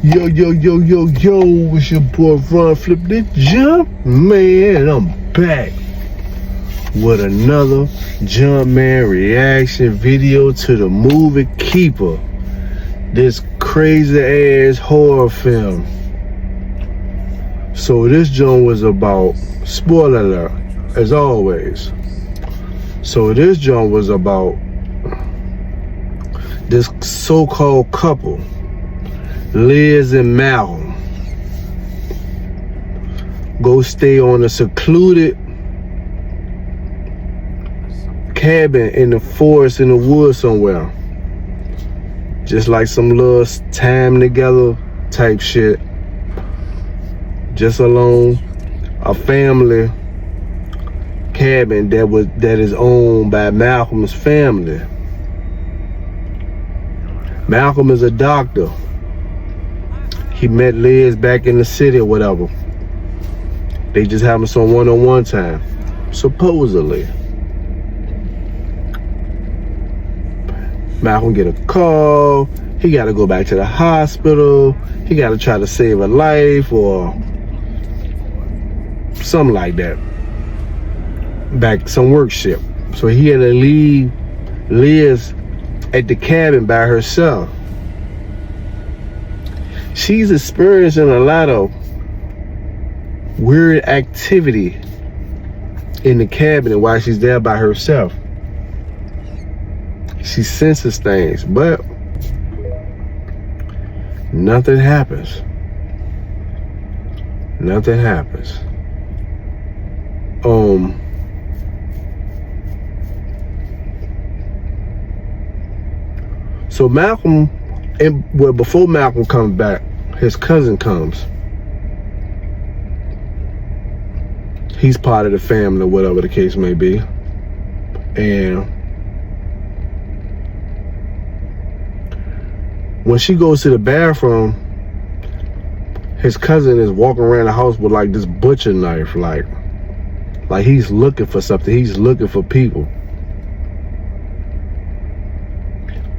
Yo, it's your boy Ron Flip the Jump Man. I'm back with another Jump Man reaction video to the movie Keeper. This crazy ass horror film. So this joint was about, spoiler alert, as always. So this joint was about this so-called couple, Liz and Malcolm, go stay on a secluded cabin in the forest, in the woods somewhere. Just like some little time together type shit. Just alone, a family cabin that is owned by Malcolm's family. Malcolm is a doctor. He met Liz back in the city or whatever. They just having some one-on-one time, supposedly. Malcolm get a call. He got to go back to the hospital. He got to try to save a life or something like that. Back some work ship. So he had to leave Liz at the cabin by herself. She's experiencing a lot of weird activity in the cabin while she's there by herself. She senses things, but nothing happens. Nothing happens. So Malcolm, well, before Malcolm comes back, his cousin comes. He's part of the family, whatever the case may be. And when she goes to the bathroom, his cousin is walking around the house with like this butcher knife, like he's looking for something. He's looking for people.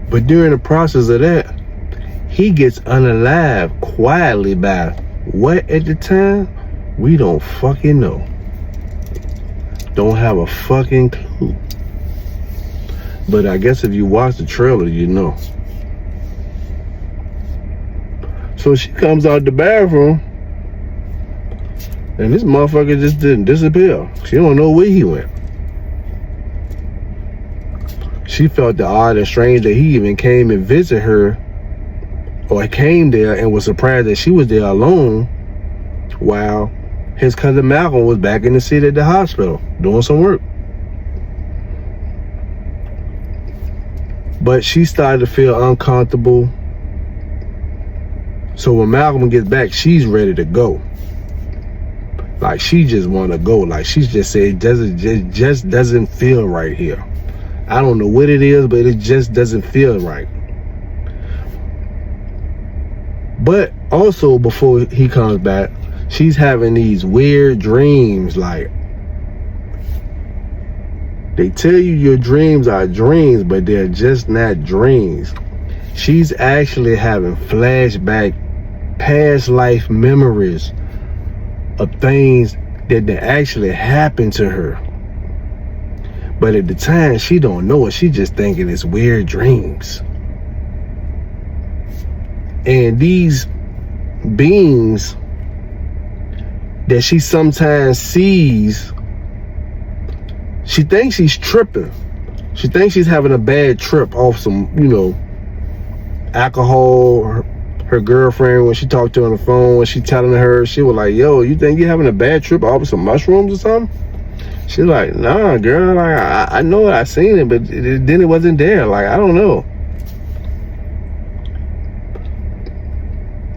But during the process of that, he gets unalived quietly by what at the time? We don't fucking know. Don't have a fucking clue. But I guess if you watch the trailer, you know. So she comes out the bathroom, and this motherfucker just didn't disappear. She don't know where he went. She felt the odd and strange that he even came and visit her, or came there and was surprised that she was there alone while his cousin Malcolm was back in the city at the hospital doing some work. But she started to feel uncomfortable. So when Malcolm gets back, she's ready to go. Like she just want to go. Like she's just said, it just doesn't feel right here. I don't know what it is, but it just doesn't feel right. But also before he comes back, she's having these weird dreams. Like they tell you your dreams are dreams, but they're just not dreams. She's actually having flashback past life memories of things that actually happened to her. But at the time, she don't know it. She just thinking it's weird dreams. And these beings that she sometimes sees, she thinks she's tripping. She thinks she's having a bad trip off some, alcohol. Her girlfriend, when she talked to her on the phone, when she telling her, she was like, yo, you think you're having a bad trip off of some mushrooms or something? She's like, nah, girl, like, I know I seen it, but then it wasn't there. Like, I don't know.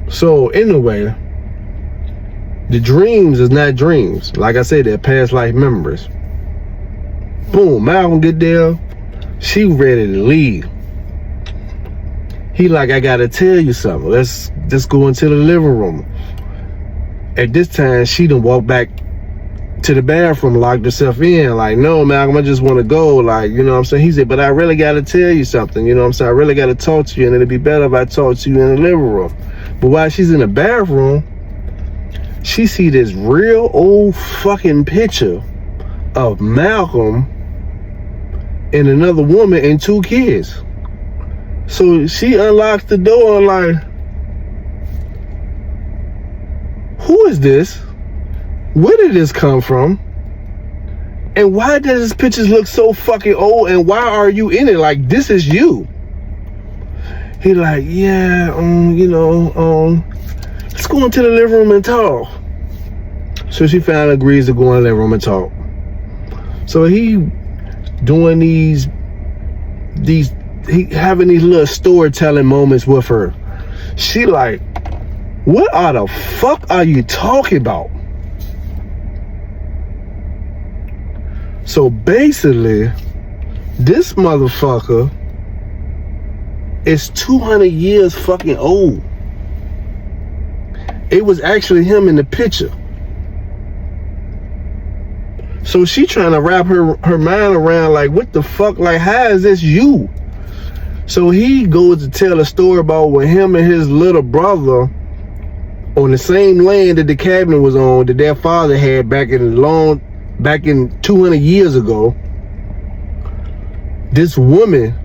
So, anyway, the dreams is not dreams. Like I said, they're past life memories. Boom, Malcolm get there. She ready to leave. He like, I gotta tell you something. Let's just go into the living room. At this time, she done walked back to the bathroom, locked herself in. Like, no, Malcolm, I just want to go. Like, you know what I'm saying? He said, but I really got to tell you something. You know what I'm saying? I really got to talk to you, and it'd be better if I talk to you in the living room. But while she's in the bathroom, she see this real old fucking picture of Malcolm and another woman and 2 kids. So she unlocks the door and like, who is this? Where did this come from? And why does this pictures look so fucking old? And why are you in it? Like, this is you. He like, yeah, let's go into the living room and talk. So she finally agrees to go in the living room and talk. So he doing he having these little storytelling moments with her. She like, what the fuck are you talking about? So basically, this motherfucker is 200 years fucking old. It was actually him in the picture. So she trying to wrap her mind around like, what the fuck? Like, how is this you? So he goes to tell a story about when him and his little brother on the same land that the cabin was on, that their father had back in 200 years ago. This woman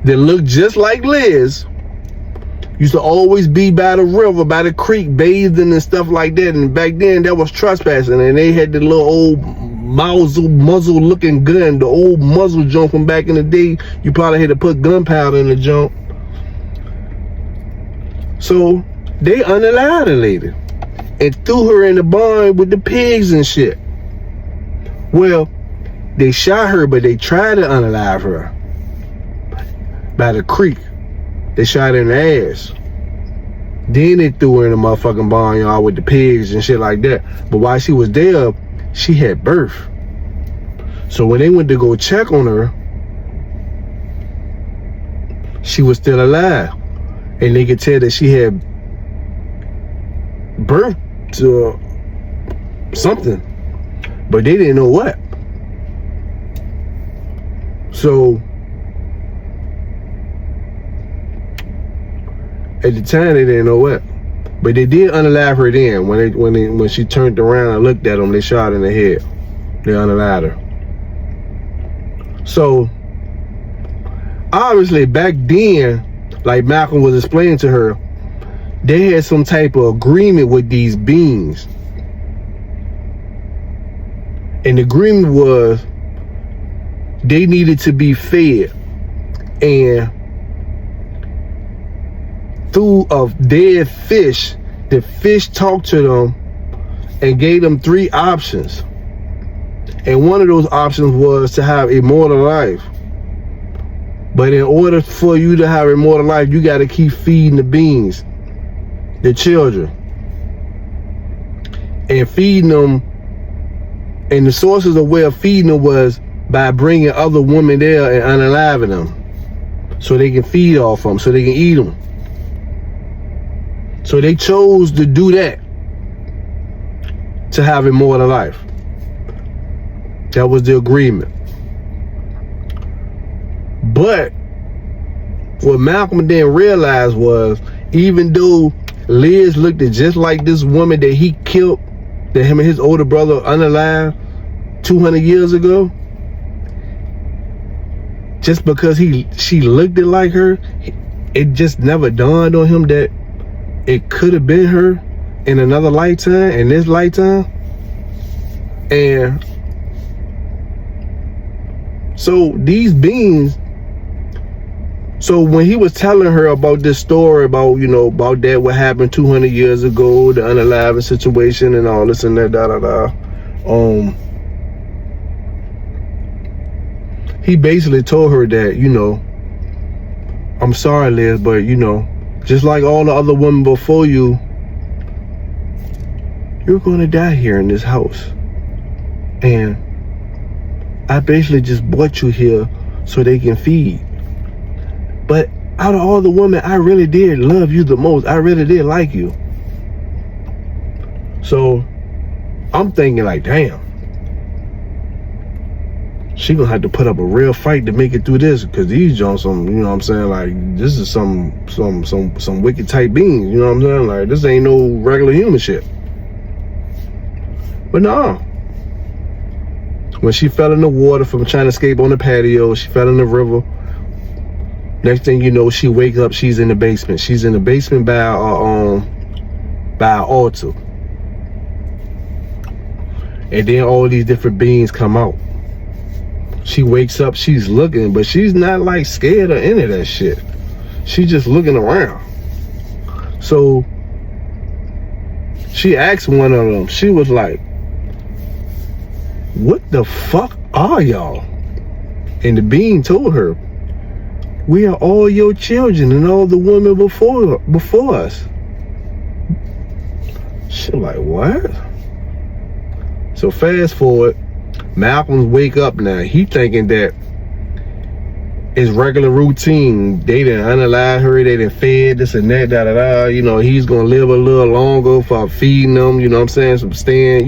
that looked just like Liz used to always be by the river, by the creek, bathing and stuff like that. And back then, that was trespassing. And they had the little old muzzle looking gun, the old muzzle junk from back in the day. You probably had to put gunpowder in the junk. So they unalived the lady and threw her in the barn with the pigs and shit. Well, they shot her, but they tried to unalive her by the creek. They shot her in the ass. Then they threw her in the motherfucking barnyard with the pigs and shit like that. But while she was there, she had birth. So when they went to go check on her, she was still alive. And they could tell that she had birth to something, but they didn't know what. So at the time they didn't know what, but they did unalive her. Then when she turned around and looked at them, they shot her in the head. They unalived her. So obviously back then, like Malcolm was explaining to her, they had some type of agreement with these beings. And the agreement was they needed to be fed. And through a dead fish, the fish talked to them and gave them 3 options. And one of those options was to have immortal life. But in order for you to have immortal life, you got to keep feeding the beings, the children, and feeding them. And the sources of way of feeding them was by bringing other women there and unaliving them, so they can feed off them, so they can eat them. So they chose to do that to have immortal life. That was the agreement. But what Malcolm didn't realize was, even though Liz looked just like this woman that he killed, that him and his older brother unalived 200 years ago, just because she looked it like her, it just never dawned on him that it could have been her in another lifetime, in this lifetime. And so these beings, so when he was telling her about this story about, about that, what happened 200 years ago, the unaliving situation and all this and that, he basically told her that, I'm sorry, Liz, but, just like all the other women before you, you're going to die here in this house. And I basically just brought you here so they can feed. But out of all the women, I really did love you the most. I really did like you. So I'm thinking like, damn. she gonna have to put up a real fight to make it through this, because these Jones, you know what I'm saying, like, this is some wicked type beings, you know what I'm saying, like, this ain't no regular human shit. But no, when she fell in the water from trying to escape on the patio, she fell in the river. Next thing you know, she wake up, she's in the basement. She's in the basement by an altar. And then all these different beings come out. She wakes up, she's looking, but she's not like scared or any of that shit. She's just looking around. So she asked one of them, she was like, "What the fuck are y'all?" And the being told her, "We are all your children and all the women before us." She like, what? So fast forward, Malcolm wake up now. He thinking that it's regular routine. They done unalive her, they done fed this and that, da da da. You know, he's gonna live a little longer for feeding them, you know what I'm saying? So staying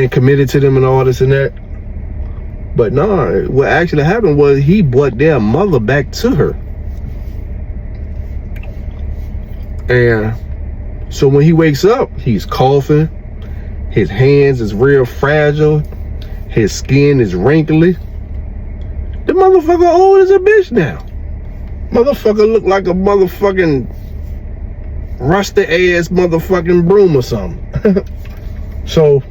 committed to them and all this and that. But no, what actually happened was he brought their mother back to her. And so when he wakes up, he's coughing. His hands is real fragile. His skin is wrinkly. The motherfucker old as a bitch now. Motherfucker look like a motherfucking rusty ass motherfucking broom or something. So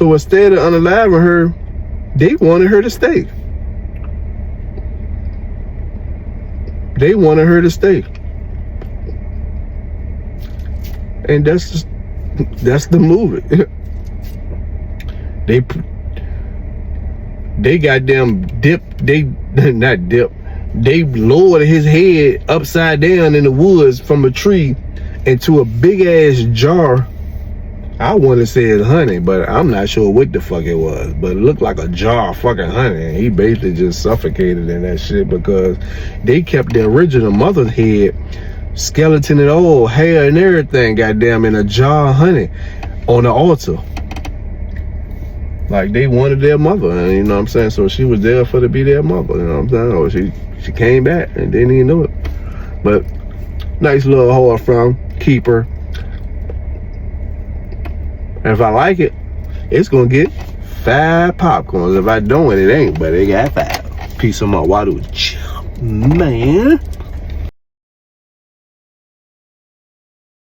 instead of unaliving her, they wanted her to stay. They wanted her to stay. And that's the movie. They goddamn they lowered his head upside down in the woods from a tree into a big ass jar. I want to say it's honey, but I'm not sure what the fuck it was. But it looked like a jar of fucking honey. And he basically just suffocated in that shit because they kept the original mother's head, skeleton and all, hair and everything, goddamn, in a jar of honey on the altar. Like they wanted their mother, and you know what I'm saying? So she was there to be their mother, you know what I'm saying? Or she came back and didn't even know it. But nice little horror film, keeper. And if I like it, it's gonna get 5 popcorns. If I don't, it ain't, but it got 5. Peace on my water, man.